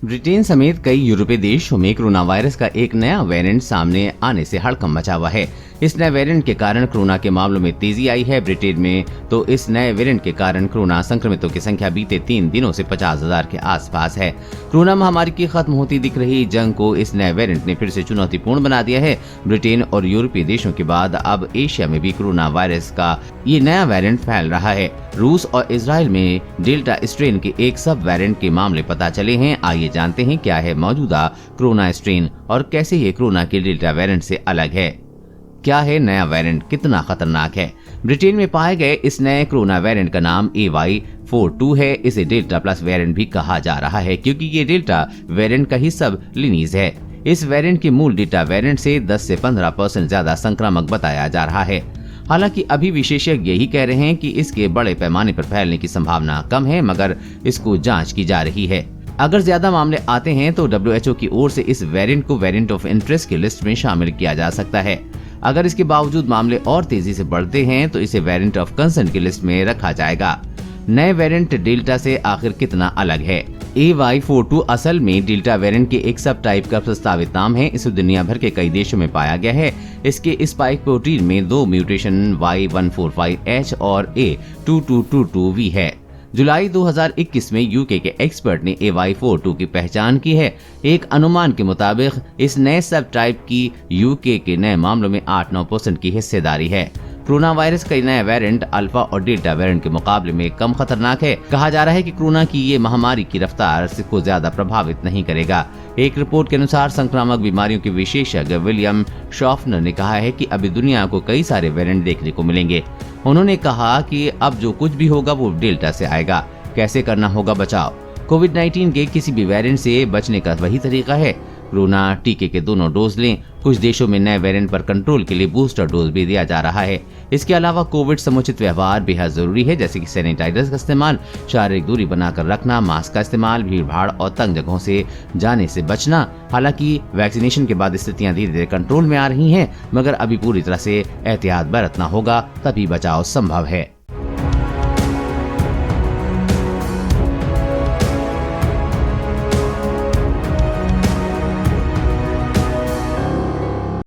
Britain समेत कई यूरोपीय देशों में कोरोना वायरस का एक नया वेरिएंट सामने आने से हड़कंप मचा हुआ है। इस नए वेरिएंट के कारण कोरोना के मामलों में तेजी आई है ब्रिटेन में। तो इस नए वेरिएंट के कारण कोरोना संक्रमितों की संख्या बीते 3 दिनों से 50,000 के आसपास है। कोरोना महामारी की खत्म होती दिख रही जंग को इस नए वेरिएंट ने फिर से चुनौतीपूर्ण बना दिया है। ब्रिटेन और यूरोपीय देशों के बाद अब एशिया में भी कोरोना वायरस का ये नया वेरिएंट फैल रहा है। रूस और इजराइल में डेल्टा स्ट्रेन के एक सब वेरिएंट के मामले पता चले हैं। आइए जानते हैं क्या है मौजूदा कोरोना स्ट्रेन और कैसे ये कोरोना के डेल्टा वेरिएंट से अलग है। क्या है नया वेरिएंट, कितना खतरनाक है। ब्रिटेन में पाए गए इस नए कोरोना वेरिएंट का नाम AY42 है। इसे डेल्टा प्लस वेरिएंट भी कहा जा रहा है क्योंकि ये डेल्टा वेरिएंट का ही सब लिनीज है। इस वेरिएंट के मूल डेल्टा वेरिएंट से 10 से 15% ज्यादा संक्रामक बताया जा रहा है। हालांकि अभी विशेषज्ञ यही कह रहे हैं कि इसके बड़े पैमाने पर फैलने की संभावना कम है, मगर इसको जांच की जा रही है। अगर ज्यादा मामले आते हैं तो WHO की ओर से इस वेरिएंट को वेरिएंट ऑफ इंटरेस्ट की लिस्ट में शामिल किया जा सकता है। अगर इसके बावजूद मामले और तेजी से बढ़ते हैं तो इसे वेरिएंट ऑफ कंसर्न की लिस्ट में रखा जाएगा। नए वेरिएंट डेल्टा से आखिर कितना अलग है? AY42 असल में डेल्टा वेरिएंट के एक सब टाइप का प्रस्तावित नाम है। इसे दुनिया भर के कई देशों में पाया गया है। इसके स्पाइक प्रोटीन में 2 म्यूटेशन Y145H और A2222V है। जुलाई 2021 में यूके के एक्सपर्ट ने AY42 की पहचान की है। एक अनुमान के मुताबिक इस नए सब टाइप की यूके के नए मामलों में 8-9% की हिस्सेदारी है। कोरोना वायरस का नया वेरिएंट अल्फा और डेल्टा वेरिएंट के मुकाबले में कम खतरनाक है। कहा जा रहा है कि कोरोना की ये महामारी की रफ्तार को ज्यादा प्रभावित नहीं करेगा। एक रिपोर्ट के अनुसार संक्रामक बीमारियों के विशेषज्ञ विलियम शॉफनर ने कहा है कि अभी दुनिया को कई सारे वेरिएंट देखने को मिलेंगे। उन्होंने कहा कि अब जो कुछ भी होगा वो डेल्टा से आएगा। कैसे करना होगा बचाव? कोविड-19 के किसी भी वेरिएंट से बचने का वही तरीका है, कोरोना टीके के दोनों डोज लें। कुछ देशों में नए वेरिएंट पर कंट्रोल के लिए बूस्टर डोज भी दिया जा रहा है। इसके अलावा कोविड समुचित व्यवहार बेहद जरूरी है, जैसे कि सैनिटाइजर का इस्तेमाल, शारीरिक दूरी बनाकर रखना, मास्क का इस्तेमाल, भीड़ भाड़ और तंग जगहों से जाने से बचना। हालांकि वैक्सीनेशन के बाद स्थितियां धीरे धीरे कंट्रोल में आ रही हैं, मगर अभी पूरी तरह से एहतियात बरतना होगा, तभी बचाव संभव है।